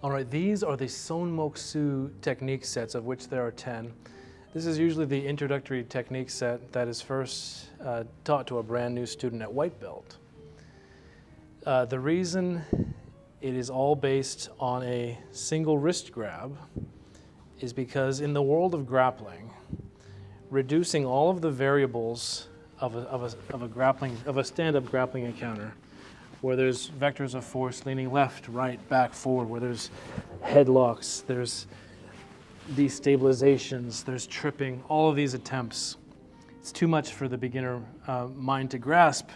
All right, these are the Sohn technique sets, of which there are 10. This is usually the introductory technique set that is first taught to a brand new student at white belt. The reason it is all based on a single wrist grab is because in the world of grappling, reducing all of the variables of a stand-up grappling encounter, where there's vectors of force leaning left, right, back, forward, where there's headlocks, there's destabilizations, there's tripping, all of these attempts. It's too much for the beginner mind to grasp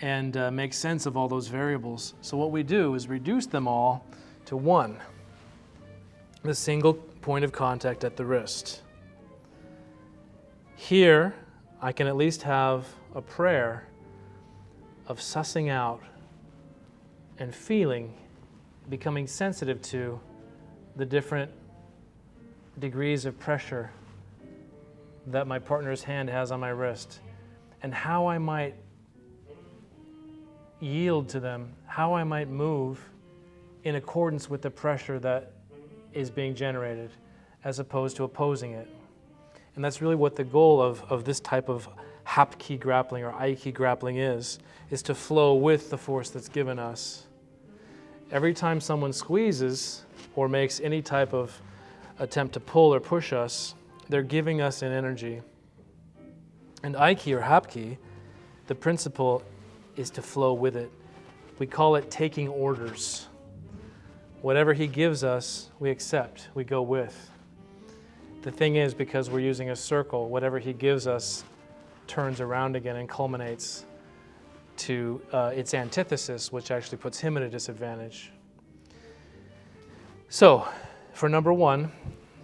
and make sense of all those variables. So what we do is reduce them all to one, the single point of contact at the wrist. Here, I can at least have a prayer of sussing out and feeling, becoming sensitive to the different degrees of pressure that my partner's hand has on my wrist, and how I might yield to them, how I might move in accordance with the pressure that is being generated, as opposed to opposing it. And that's really what the goal of this type of Hapkido grappling or Aiki grappling is to flow with the force that's given us. Every time someone squeezes or makes any type of attempt to pull or push us, they're giving us an energy. And Aiki or Hapkido, the principle is to flow with it. We call it taking orders. Whatever he gives us, we accept, we go with. The thing is, because we're using a circle, whatever he gives us turns around again and culminates to its antithesis, which actually puts him at a disadvantage. So, for number one,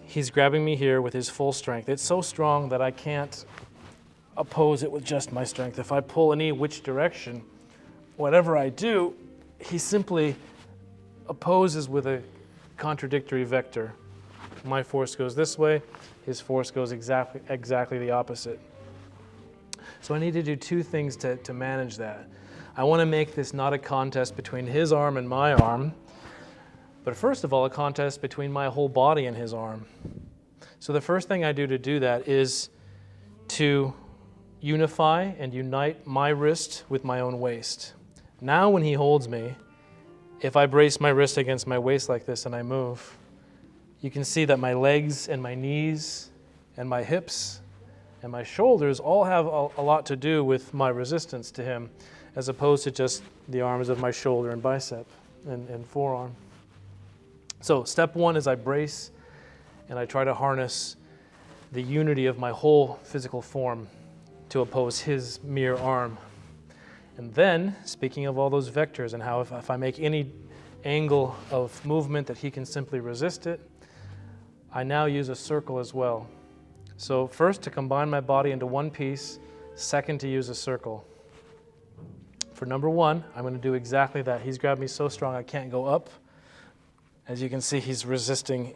he's grabbing me here with his full strength. It's so strong that I can't oppose it with just my strength. If I pull any which direction, whatever I do, he simply opposes with a contradictory vector. My force goes this way, his force goes exactly the opposite. So I need to do two things to manage that. I want to make this not a contest between his arm and my arm, but first of all, a contest between my whole body and his arm. So the first thing I do to do that is to unify and unite my wrist with my own waist. Now when he holds me, if I brace my wrist against my waist like this and I move, you can see that my legs and my knees and my hips and my shoulders all have a lot to do with my resistance to him, as opposed to just the arms of my shoulder and bicep and forearm. So step one is I brace and I try to harness the unity of my whole physical form to oppose his mere arm. And then, speaking of all those vectors and how if I make any angle of movement that he can simply resist it, I now use a circle as well. So first, to combine my body into one piece, second, to use a circle. For number one, I'm going to do exactly that. He's grabbed me so strong I can't go up. As you can see, he's resisting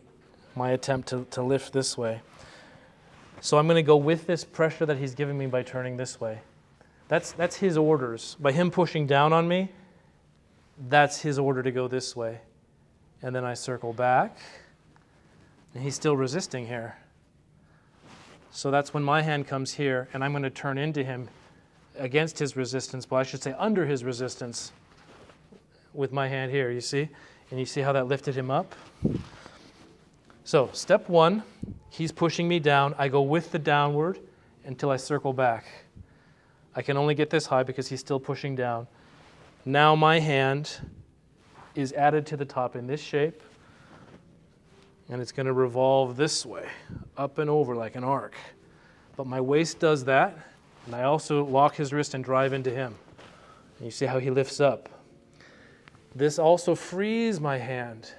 my attempt to lift this way. So I'm going to go with this pressure that he's giving me by turning this way. That's his orders. By him pushing down on me, that's his order to go this way. And then I circle back, and he's still resisting here. So that's when my hand comes here, and I'm going to turn into him against his resistance, well, I should say under his resistance with my hand here, you see? And you see how that lifted him up? So step one, he's pushing me down. I go with the downward until I circle back. I can only get this high because he's still pushing down. Now my hand is added to the top in this shape, and it's going to revolve this way, up and over like an arc. But my waist does that, and I also lock his wrist and drive into him. And you see how he lifts up. This also frees my hand,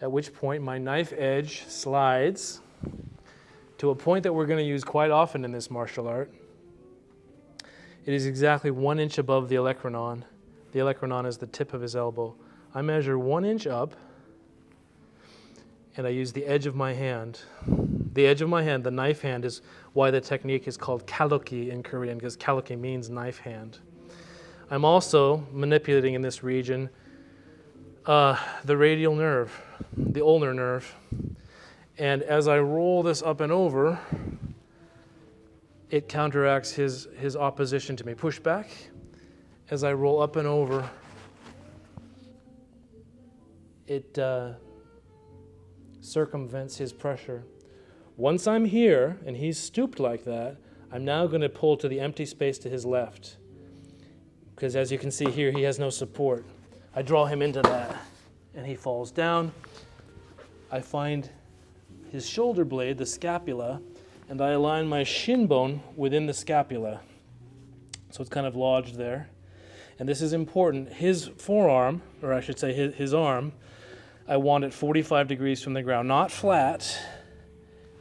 at which point my knife edge slides to a point that we're going to use quite often in this martial art. It is exactly 1 inch above the olecranon. The olecranon is the tip of his elbow. I measure 1 inch up, and I use the edge of my hand. The edge of my hand, the knife hand, is why the technique is called kaluki in Korean, because kaluki means knife hand. I'm also manipulating in this region The radial nerve, the ulnar nerve. And as I roll this up and over, it counteracts his opposition to me. Push back. As I roll up and over, it circumvents his pressure. Once I'm here, and he's stooped like that, I'm now going to pull to the empty space to his left. Because as you can see here, he has no support. I draw him into that, and he falls down. I find his shoulder blade, the scapula, and I align my shin bone within the scapula. So it's kind of lodged there. And this is important. His forearm, or I should say his arm, I want it 45 degrees from the ground. Not flat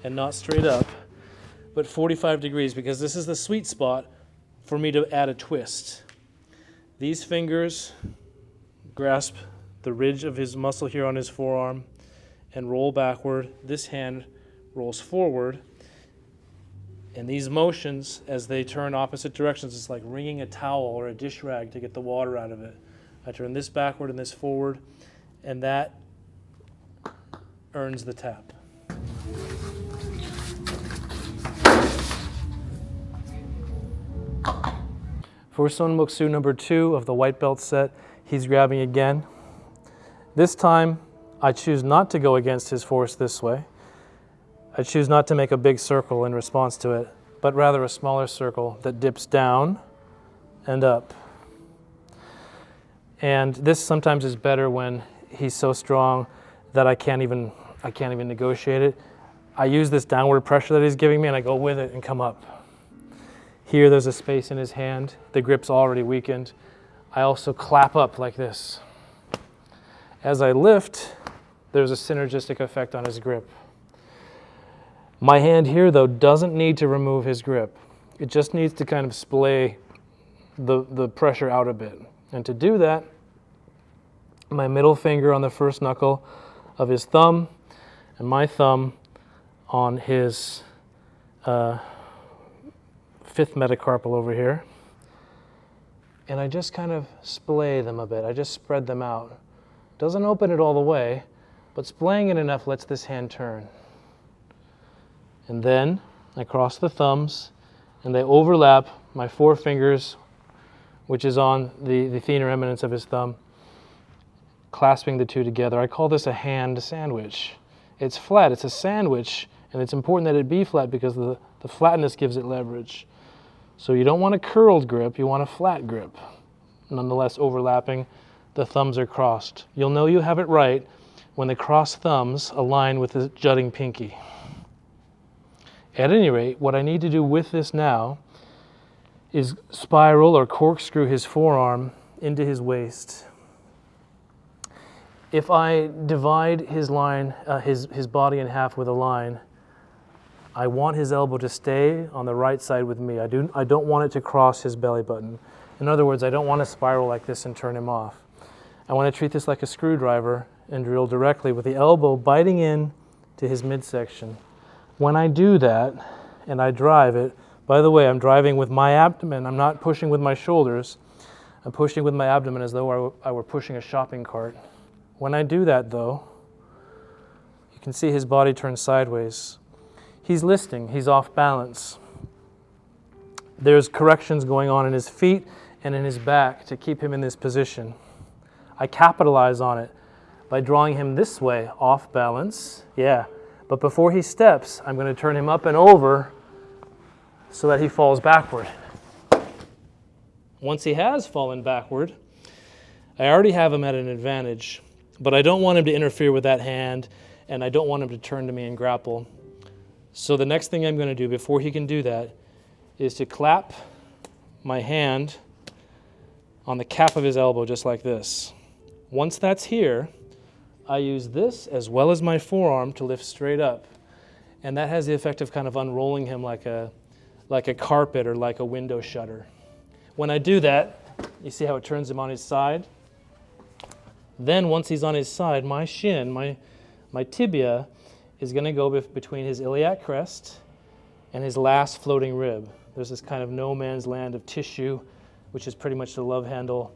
and not straight up, but 45 degrees, because this is the sweet spot for me to add a twist. These fingers grasp the ridge of his muscle here on his forearm and roll backward. This hand rolls forward. And these motions, as they turn opposite directions, it's like wringing a towel or a dish rag to get the water out of it. I turn this backward and this forward, and that earns the tap. For Sohn Moksu number 2 of the white belt set, he's grabbing again. This time, I choose not to go against his force this way. I choose not to make a big circle in response to it, but rather a smaller circle that dips down and up. And this sometimes is better when he's so strong that I can't even negotiate it. I use this downward pressure that he's giving me, and I go with it and come up. Here there's a space in his hand. The grip's already weakened. I also clap up like this. As I lift, there's a synergistic effect on his grip. My hand here, though, doesn't need to remove his grip. It just needs to kind of splay the pressure out a bit. And to do that, my middle finger on the first knuckle of his thumb and my thumb on his fifth metacarpal over here. And I just kind of splay them a bit. I just spread them out. Doesn't open it all the way, but splaying it enough lets this hand turn. And then I cross the thumbs, and they overlap my four fingers, which is on the thinner eminence of his thumb, clasping the two together. I call this a hand sandwich. It's flat, it's a sandwich, and it's important that it be flat because the flatness gives it leverage. So you don't want a curled grip, you want a flat grip. Nonetheless, overlapping, the thumbs are crossed. You'll know you have it right when the crossed thumbs align with the jutting pinky. At any rate, what I need to do with this now is spiral or corkscrew his forearm into his waist. If I divide his line, his body in half with a line, I want his elbow to stay on the right side with me. I don't want it to cross his belly button. In other words, I don't want to spiral like this and turn him off. I want to treat this like a screwdriver and drill directly with the elbow biting in to his midsection. When I do that and I drive it, by the way, I'm driving with my abdomen. I'm not pushing with my shoulders. I'm pushing with my abdomen as though I were pushing a shopping cart. When I do that, though, you can see his body turn sideways. He's listing. He's off balance. There's corrections going on in his feet and in his back to keep him in this position. I capitalize on it by drawing him this way, off balance. Yeah. But before he steps, I'm going to turn him up and over so that he falls backward. Once he has fallen backward, I already have him at an advantage, but I don't want him to interfere with that hand, and I don't want him to turn to me and grapple. So the next thing I'm going to do before he can do that is to clap my hand on the cap of his elbow just like this. Once that's here, I use this as well as my forearm to lift straight up. And that has the effect of kind of unrolling him like a carpet or like a window shutter. When I do that, you see how it turns him on his side? Then once he's on his side, my shin, my tibia, is going to go between his iliac crest and his last floating rib. There's this kind of no man's land of tissue, which is pretty much the love handle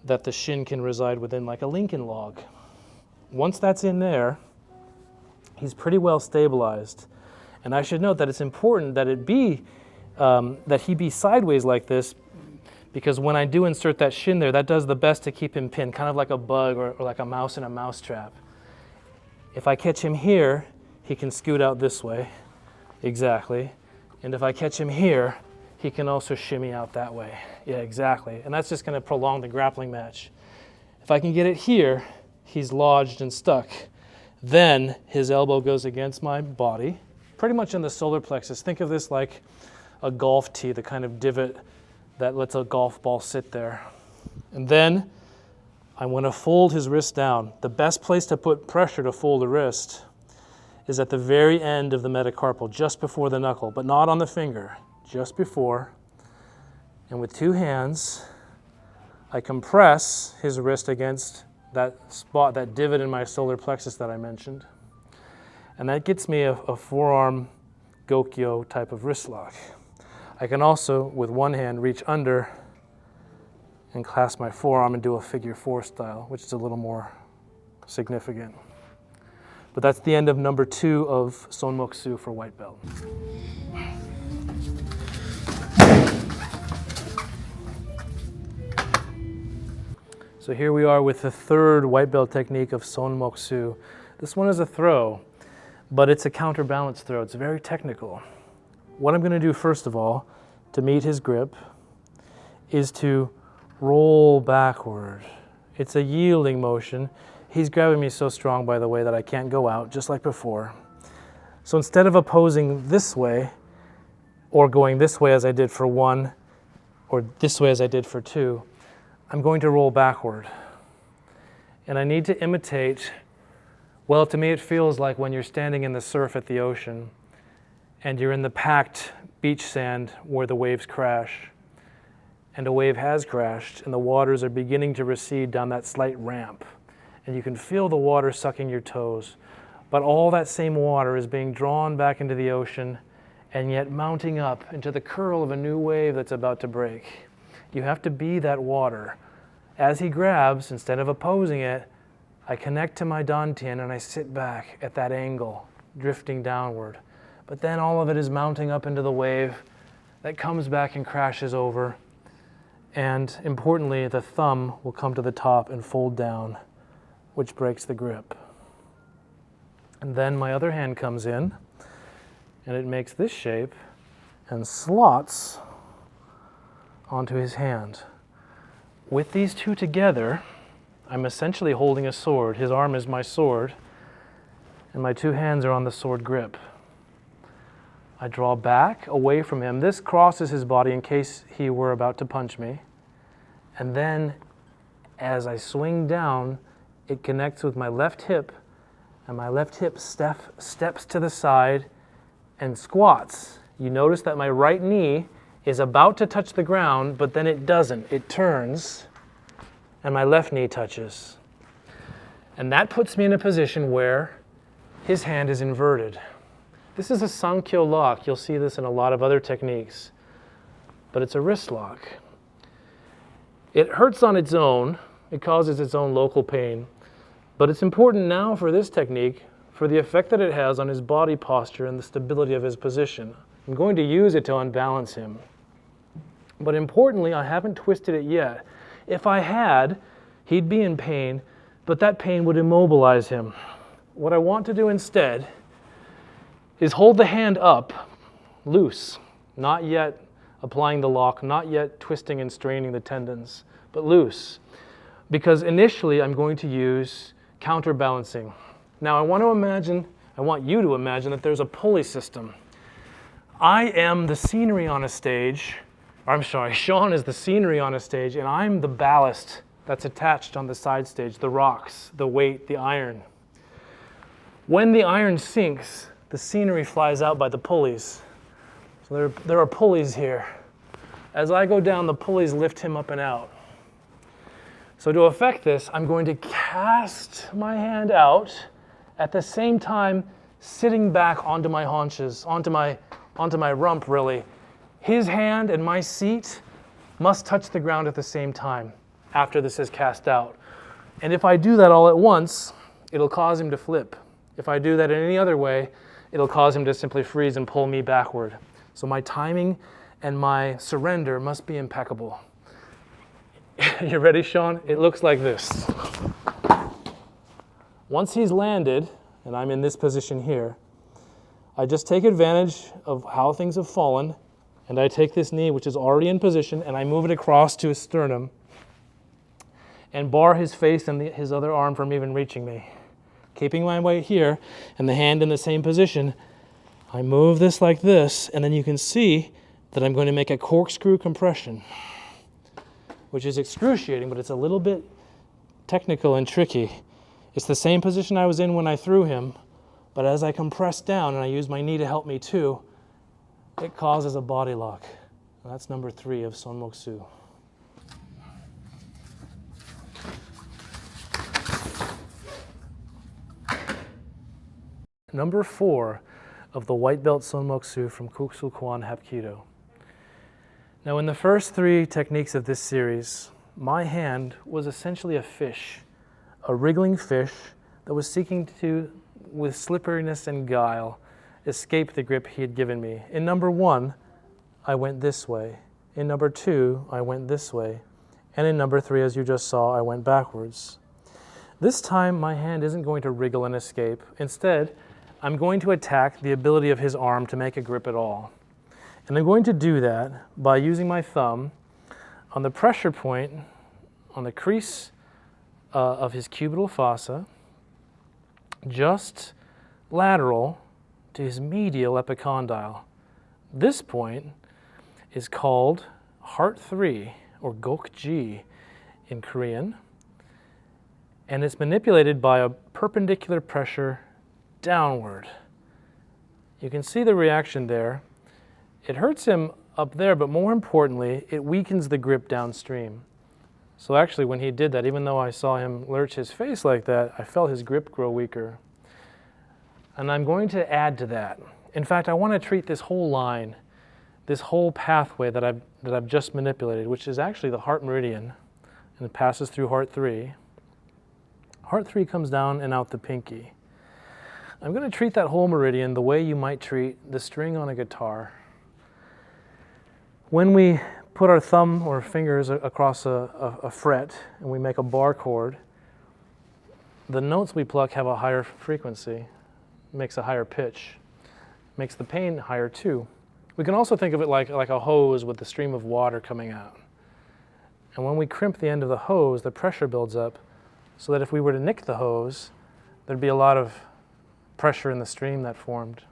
that the shin can reside within, like a Lincoln log. Once that's in there, he's pretty well stabilized. And I should note that it's important that that he be sideways like this, because when I do insert that shin there, that does the best to keep him pinned, kind of like a bug or like a mouse in a mouse trap. If I catch him here, he can scoot out this way, exactly. And if I catch him here, he can also shimmy out that way. Yeah, exactly. And that's just going to prolong the grappling match. If I can get it here, he's lodged and stuck. Then his elbow goes against my body, pretty much in the solar plexus. Think of this like a golf tee, the kind of divot that lets a golf ball sit there. And then I'm going to fold his wrist down. The best place to put pressure to fold a wrist is at the very end of the metacarpal, just before the knuckle, but not on the finger, just before. And with two hands, I compress his wrist against that spot, that divot in my solar plexus that I mentioned. And that gets me a forearm Gokyo type of wrist lock. I can also, with one hand, reach under and clasp my forearm and do a figure four style, which is a little more significant. But that's the end of number 2 of Sohn Moksu for white belt. So here we are with the third white belt technique of Sohn Moksu. This one is a throw, but it's a counterbalance throw. It's very technical. What I'm going to do first of all, to meet his grip, is to roll backward. It's a yielding motion. He's grabbing me so strong, by the way, that I can't go out, just like before. So instead of opposing this way, or going this way as I did for 1, or this way as I did for 2, I'm going to roll backward. And I need to imitate, well, to me it feels like when you're standing in the surf at the ocean, and you're in the packed beach sand where the waves crash, and a wave has crashed, and the waters are beginning to recede down that slight ramp. And you can feel the water sucking your toes. But all that same water is being drawn back into the ocean and yet mounting up into the curl of a new wave that's about to break. You have to be that water. As he grabs, instead of opposing it, I connect to my dantian and I sit back at that angle, drifting downward. But then all of it is mounting up into the wave that comes back and crashes over. And importantly, the thumb will come to the top and fold down, which breaks the grip. And then my other hand comes in, and it makes this shape and slots onto his hand. With these two together, I'm essentially holding a sword. His arm is my sword, and my two hands are on the sword grip. I draw back away from him. This crosses his body in case he were about to punch me. And then, as I swing down, it connects with my left hip, and my left hip steps to the side and squats. You notice that my right knee is about to touch the ground, but then it doesn't. It turns, and my left knee touches. And that puts me in a position where his hand is inverted. This is a Sankyo lock. You'll see this in a lot of other techniques, but it's a wrist lock. It hurts on its own. It causes its own local pain. But it's important now for this technique for the effect that it has on his body posture and the stability of his position. I'm going to use it to unbalance him. But importantly, I haven't twisted it yet. If I had, he'd be in pain, but that pain would immobilize him. What I want to do instead is hold the hand up, loose, not yet applying the lock, not yet twisting and straining the tendons, but loose. Because initially I'm going to use counterbalancing. Now I want you to imagine that there's a pulley system. I am the scenery on a stage, Sohn is the scenery on a stage, and I'm the ballast that's attached on the side stage, the rocks, the weight, the iron. When the iron sinks, the scenery flies out by the pulleys. So there are pulleys here. As I go down, the pulleys lift him up and out. So to effect this, I'm going to cast my hand out, at the same time sitting back onto my haunches, onto my rump really. His hand and my seat must touch the ground at the same time. after this is cast out. And if I do that all at once, it'll cause him to flip. If I do that in any other way, it'll cause him to simply freeze and pull me backward. So my timing and my surrender must be impeccable. You ready, Sean? It looks like this. Once he's landed, and I'm in this position here, I just take advantage of how things have fallen, and I take this knee, which is already in position, and I move it across to his sternum and bar his face and his other arm from even reaching me. Keeping my weight here and the hand in the same position, I move this like this, and then you can see that I'm going to make a corkscrew compression, which is excruciating, but it's a little bit technical and tricky. It's the same position I was in when I threw him, but as I compress down and I use my knee to help me too, it causes a body lock. And that's number 3 of Sohn Moksu. Number 4 of the white belt Sohn Moksu from Kuksul Kwan Hapkido. Now in the first 3 techniques of this series, my hand was essentially a fish, a wriggling fish that was seeking to, with slipperiness and guile, escape the grip he had given me. In number 1, I went this way. In number 2, I went this way. And in number 3, as you just saw, I went backwards. This time, my hand isn't going to wriggle and escape. Instead, I'm going to attack the ability of his arm to make a grip at all. And I'm going to do that by using my thumb on the pressure point on the crease of his cubital fossa, just lateral to his medial epicondyle. This point is called Heart 3, or Gok-ji in Korean, and it's manipulated by a perpendicular pressure downward. You can see the reaction there. It hurts him up there, but more importantly, it weakens the grip downstream. So actually, when he did that, even though I saw him lurch his face like that, I felt his grip grow weaker. And I'm going to add to that. In fact, I want to treat this whole line, this whole pathway that I've just manipulated, which is actually the heart meridian, and it passes through heart 3. Heart 3 comes down and out the pinky. I'm going to treat that whole meridian the way you might treat the string on a guitar. When we put our thumb or fingers across a fret and we make a bar chord, the notes we pluck have a higher frequency, makes a higher pitch, makes the pain higher too. We can also think of it like a hose with the stream of water coming out. And when we crimp the end of the hose, the pressure builds up so that if we were to nick the hose, there'd be a lot of pressure in the stream that formed.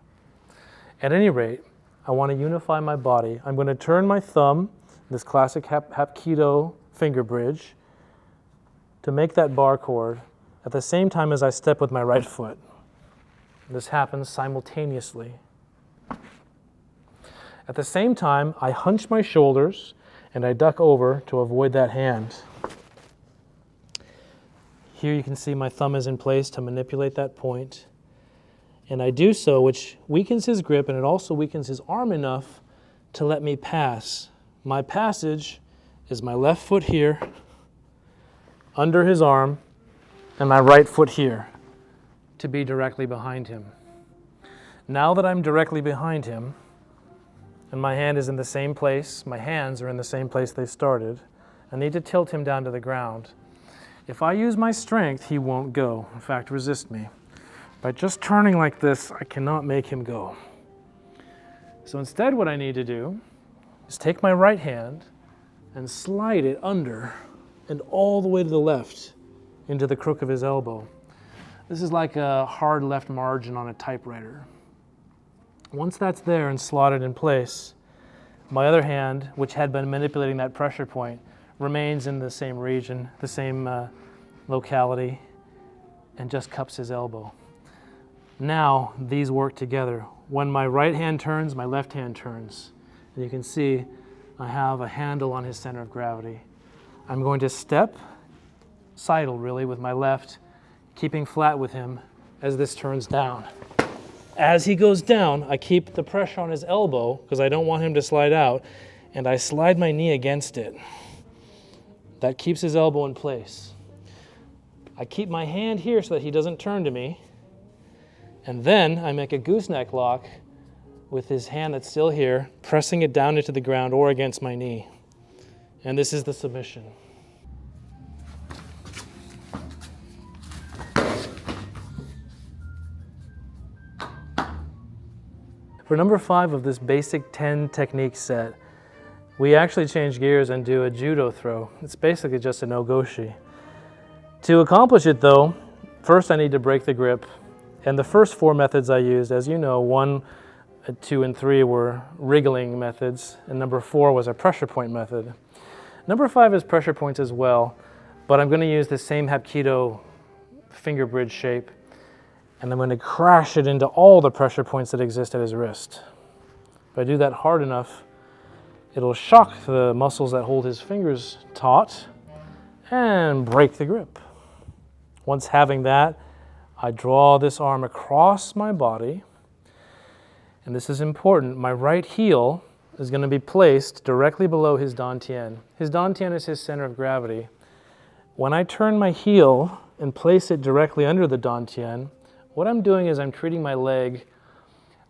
At any rate, I want to unify my body. I'm going to turn my thumb, this classic Hapkido finger bridge, to make that bar chord at the same time as I step with my right foot. This happens simultaneously. At the same time, I hunch my shoulders and I duck over to avoid that hand. Here you can see my thumb is in place to manipulate that point. And I do so, which weakens his grip, and it also weakens his arm enough to let me pass. My passage is my left foot here, under his arm, and my right foot here, to be directly behind him. Now that I'm directly behind him, and my hand is in the same place, my hands are in the same place they started, I need to tilt him down to the ground. If I use my strength, he won't go. In fact, resist me. By just turning like this, I cannot make him go. So instead what I need to do is take my right hand and slide it under and all the way to the left into the crook of his elbow. This is like a hard left margin on a typewriter. Once that's there and slotted in place, my other hand, which had been manipulating that pressure point, remains in the same region, the same locality, and just cups his elbow. Now these work together. When my right hand turns, my left hand turns. And you can see I have a handle on his center of gravity. I'm going to step, sidle really, with my left, keeping flat with him as this turns down. As he goes down, I keep the pressure on his elbow because I don't want him to slide out, and I slide my knee against it. That keeps his elbow in place. I keep my hand here so that he doesn't turn to me. And then I make a gooseneck lock with his hand that's still here, pressing it down into the ground or against my knee. And this is the submission. For number 5 of this basic 10 technique set, we actually change gears and do a judo throw. It's basically just a no-goshi. To accomplish it though, first I need to break the grip. And the first 4 methods I used, as you know, 1, 2, and 3 were wriggling methods, and number 4 was a pressure point method. Number 5 is pressure points as well, but I'm going to use the same Hapkido finger bridge shape, and I'm going to crash it into all the pressure points that exist at his wrist. If I do that hard enough, it'll shock the muscles that hold his fingers taut and break the grip. Once having that, I draw this arm across my body, and this is important. My right heel is going to be placed directly below his dantian. His dantian is his center of gravity. When I turn my heel and place it directly under the dantian, what I'm doing is I'm treating my leg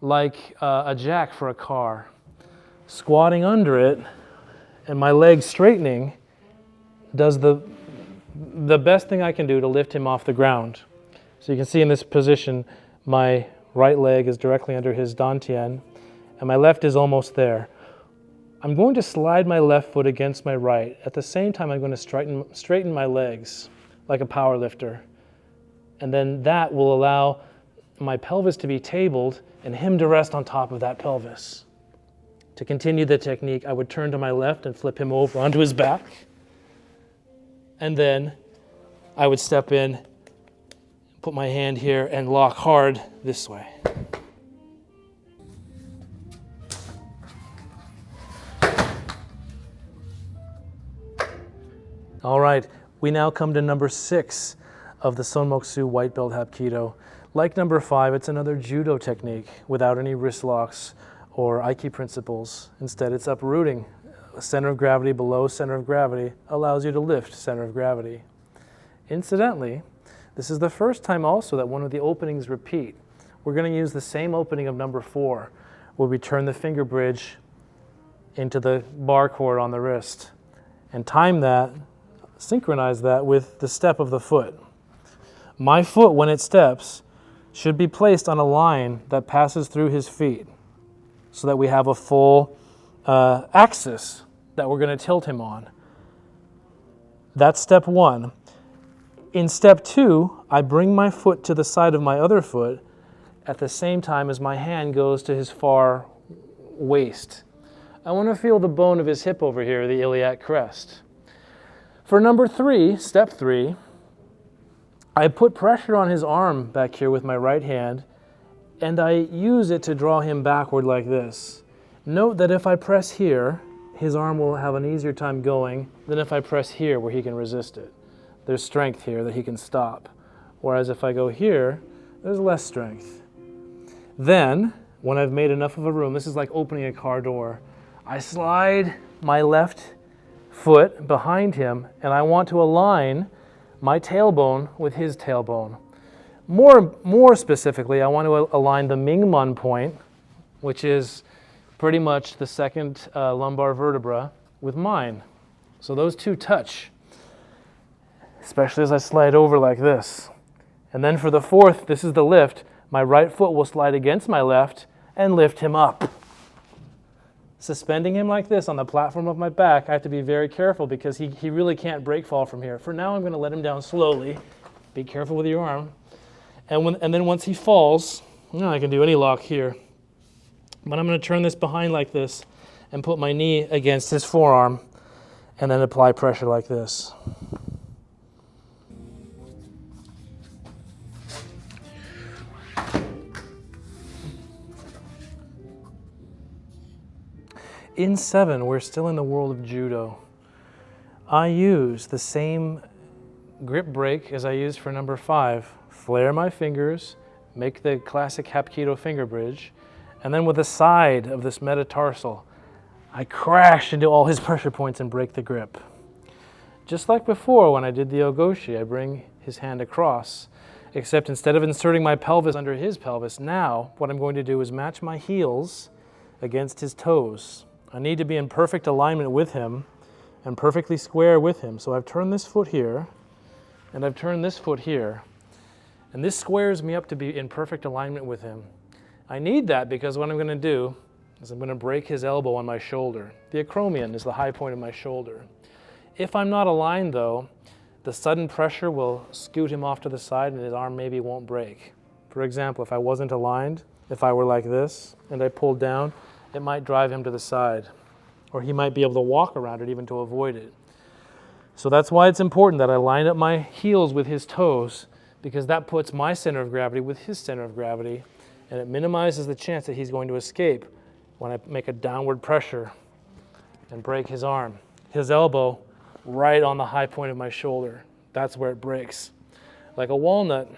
like a jack for a car, squatting under it, and my leg straightening does the best thing I can do to lift him off the ground. So you can see in this position, my right leg is directly under his dantian, and my left is almost there. I'm going to slide my left foot against my right. At the same time, I'm going to straighten my legs like a power lifter. And then that will allow my pelvis to be tabled and him to rest on top of that pelvis. To continue the technique, I would turn to my left and flip him over onto his back. And then I would step in, put my hand here, and lock hard this way. All right, we now come to number 6 of the Sohn white belt Hapkido. Like number 5, it's another judo technique without any wrist locks or Aiki principles. Instead, it's uprooting. Center of gravity below center of gravity allows you to lift center of gravity. Incidentally, this is the first time also that one of the openings repeat. We're going to use the same opening of number 4, where we turn the finger bridge into the bar cord on the wrist and time that, synchronize that with the step of the foot. My foot, when it steps, should be placed on a line that passes through his feet so that we have a full axis that we're going to tilt him on. That's step 1. In step 2, I bring my foot to the side of my other foot at the same time as my hand goes to his far waist. I want to feel the bone of his hip over here, the iliac crest. For number 3, step 3, I put pressure on his arm back here with my right hand, and I use it to draw him backward like this. Note that if I press here, his arm will have an easier time going than if I press here where he can resist it. There's strength here that he can stop. Whereas if I go here, there's less strength. Then, when I've made enough of a room, this is like opening a car door, I slide my left foot behind him, and I want to align my tailbone with his tailbone. More specifically, I want to align the Mingman point, which is pretty much the second lumbar vertebra, with mine. So those two touch, especially as I slide over like this. And then for the 4th, this is the lift, my right foot will slide against my left and lift him up. Suspending him like this on the platform of my back, I have to be very careful because he really can't break fall from here. For now, I'm going to let him down slowly. Be careful with your arm. And then once he falls, I can do any lock here. But I'm going to turn this behind like this and put my knee against his forearm and then apply pressure like this. In 7, we're still in the world of judo. I use the same grip break as I used for number 5. Flare my fingers, make the classic Hapkido finger bridge, and then with the side of this metatarsal, I crash into all his pressure points and break the grip. Just like before when I did the ogoshi, I bring his hand across, except instead of inserting my pelvis under his pelvis, now what I'm going to do is match my heels against his toes. I need to be in perfect alignment with him and perfectly square with him. So I've turned this foot here, and I've turned this foot here. And this squares me up to be in perfect alignment with him. I need that because what I'm going to do is I'm going to break his elbow on my shoulder. The acromion is the high point of my shoulder. If I'm not aligned though, the sudden pressure will scoot him off to the side and his arm maybe won't break. For example, if I wasn't aligned, if I were like this and I pulled down, it might drive him to the side, or he might be able to walk around it even to avoid it. So that's why it's important that I line up my heels with his toes, because that puts my center of gravity with his center of gravity, and it minimizes the chance that he's going to escape when I make a downward pressure and break his arm. His elbow right on the high point of my shoulder. That's where it breaks, like a walnut.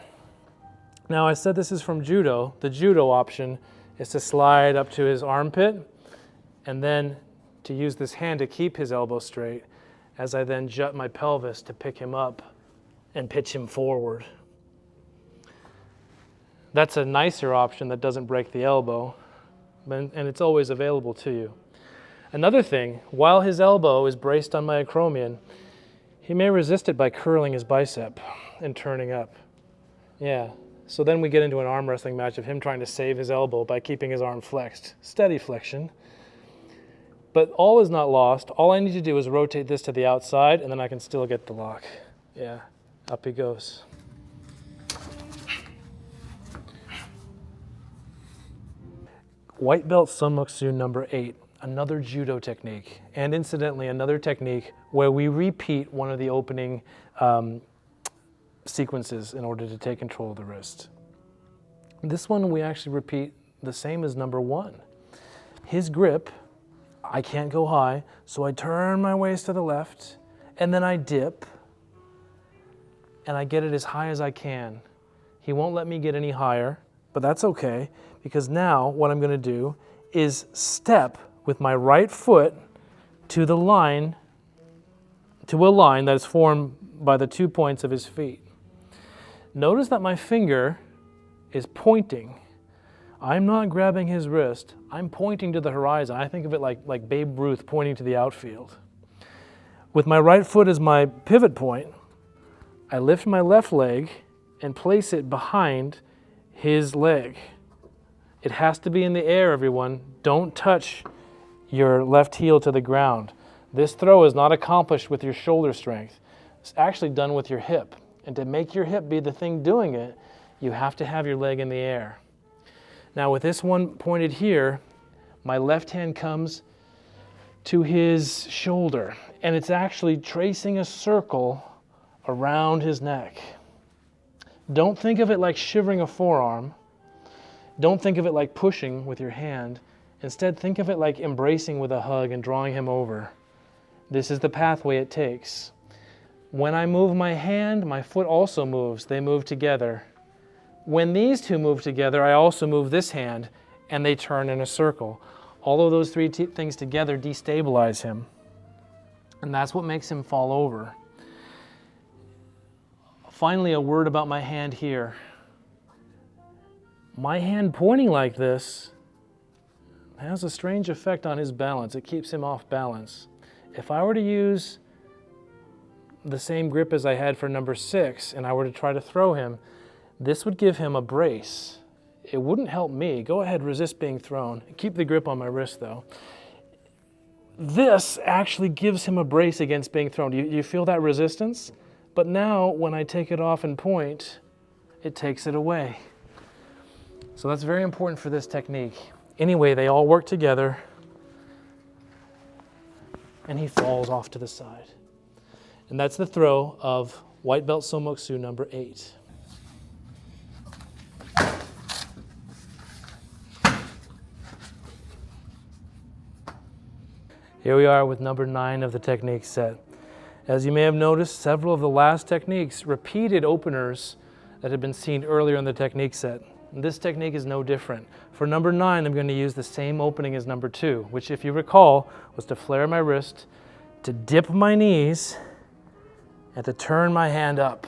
Now I said this is from judo. The judo option is to slide up to his armpit and then to use this hand to keep his elbow straight as I then jut my pelvis to pick him up and pitch him forward. That's a nicer option that doesn't break the elbow, and it's always available to you. Another thing, while his elbow is braced on my acromion, he may resist it by curling his bicep and turning up. Yeah, so then we get into an arm wrestling match of him trying to save his elbow by keeping his arm flexed. Steady flexion. But all is not lost. All I need to do is rotate this to the outside, and then I can still get the lock. Yeah, up he goes. White belt Sonmoksu number 8, another judo technique, and incidentally another technique where we repeat one of the opening sequences in order to take control of the wrist. This one we actually repeat the same as number 1. His grip, I can't go high, so I turn my waist to the left, and then I dip, and I get it as high as I can. He won't let me get any higher, but that's okay, because now what I'm going to do is step with my right foot to the line, to a line that is formed by the 2 points of his feet. Notice that my finger is pointing. I'm not grabbing his wrist. I'm pointing to the horizon. I think of it like Babe Ruth pointing to the outfield. With my right foot as my pivot point, I lift my left leg and place it behind his leg. It has to be in the air, everyone. Don't touch your left heel to the ground. This throw is not accomplished with your shoulder strength. It's actually done with your hip. And to make your hip be the thing doing it, you have to have your leg in the air. Now with this one pointed here, my left hand comes to his shoulder, and it's actually tracing a circle around his neck. Don't think of it like shivering a forearm. Don't think of it like pushing with your hand. Instead, think of it like embracing with a hug and drawing him over. This is the pathway it takes. When I move my hand, my foot also moves. They move together. When these two move together, I also move this hand, and they turn in a circle. All of those three things together destabilize him, and that's what makes him fall over. Finally, a word about my hand here. My hand pointing like this has a strange effect on his balance. It keeps him off balance. If I were to use the same grip as I had for number 6 and I were to try to throw him, this would give him a brace. It wouldn't help me. Go ahead, resist being thrown. Keep the grip on my wrist though. This actually gives him a brace against being thrown. Do you feel that resistance? But now when I take it off and point, it takes it away. So that's very important for this technique. Anyway, they all work together, and he falls off to the side. And that's the throw of white belt Sonmoksu number 8. Here we are with number 9 of the technique set. As you may have noticed, several of the last techniques repeated openers that had been seen earlier in the technique set. And this technique is no different. For number 9, I'm going to use the same opening as number 2, which if you recall, was to flare my wrist, to dip my knees, and to turn my hand up,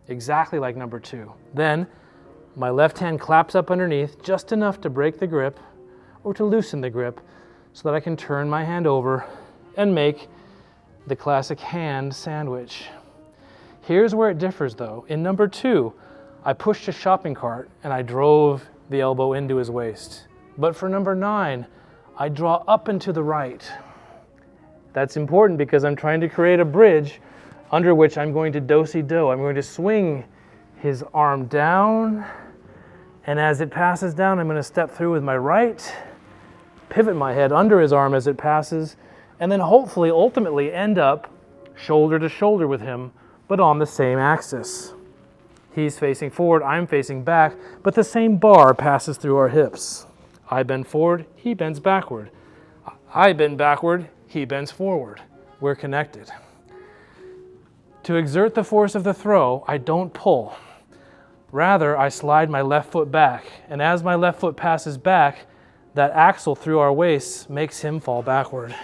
exactly like number 2. Then my left hand claps up underneath just enough to break the grip or to loosen the grip so that I can turn my hand over and make the classic hand sandwich. Here's where it differs though. In number 2, I pushed a shopping cart and I drove the elbow into his waist. But for number 9, I draw up and to the right. That's important because I'm trying to create a bridge under which I'm going to do-si-do. I'm going to swing his arm down, and as it passes down, I'm going to step through with my right, pivot my head under his arm as it passes, and then hopefully, ultimately end up shoulder to shoulder with him, but on the same axis. He's facing forward, I'm facing back, but the same bar passes through our hips. I bend forward, he bends backward. I bend backward, he bends forward. We're connected. To exert the force of the throw, I don't pull. Rather, I slide my left foot back, and as my left foot passes back, that axle through our waists makes him fall backward.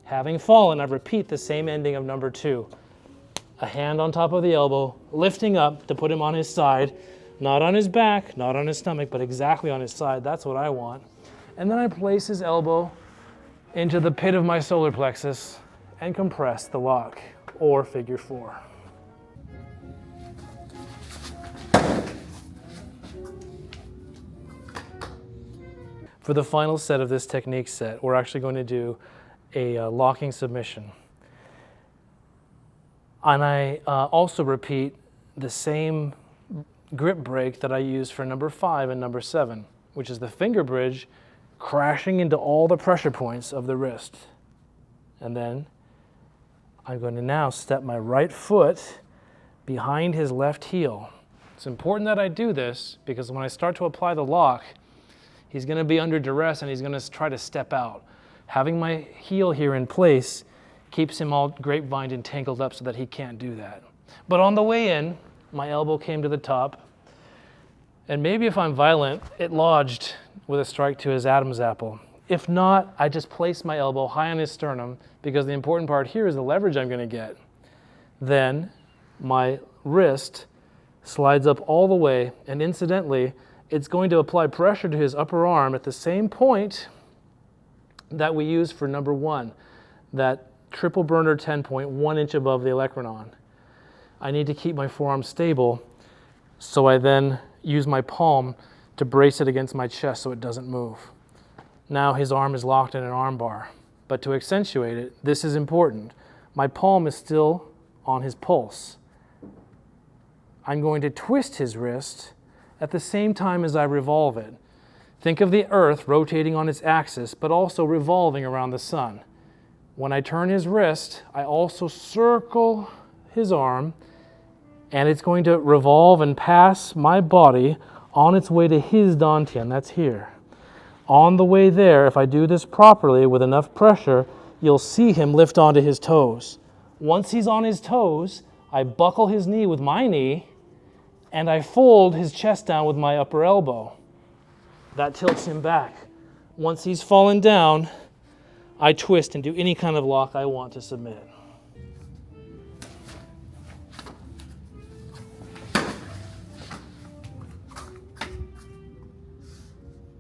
Having fallen, I repeat the same ending of number 2. A hand on top of the elbow, lifting up to put him on his side, not on his back, not on his stomach, but exactly on his side. That's what I want. And then I place his elbow into the pit of my solar plexus and compress the lock, or figure 4. For the final set of this technique set, we're actually going to do a locking submission. And I also repeat the same grip break that I used for number 5 and number 7, which is the finger bridge crashing into all the pressure points of the wrist. And then I'm going to now step my right foot behind his left heel. It's important that I do this because when I start to apply the lock, he's going to be under duress and he's going to try to step out. Having my heel here in place keeps him all grapevined and tangled up so that he can't do that. But on the way in, my elbow came to the top, and maybe if I'm violent, it lodged with a strike to his Adam's apple. If not, I just place my elbow high on his sternum because the important part here is the leverage I'm going to get. Then my wrist slides up all the way, and incidentally, it's going to apply pressure to his upper arm at the same point that we used for number 1, that triple burner 10 point, 1 inch above the olecranon. I need to keep my forearm stable, so I then use my palm to brace it against my chest so it doesn't move. Now his arm is locked in an arm bar, but to accentuate it, this is important. My palm is still on his pulse. I'm going to twist his wrist at the same time as I revolve it. Think of the earth rotating on its axis, but also revolving around the sun. When I turn his wrist, I also circle his arm, and it's going to revolve and pass my body on its way to his dantian, that's here. On the way there, if I do this properly with enough pressure, you'll see him lift onto his toes. Once he's on his toes, I buckle his knee with my knee, and I fold his chest down with my upper elbow. That tilts him back. Once he's fallen down, I twist and do any kind of lock I want to submit.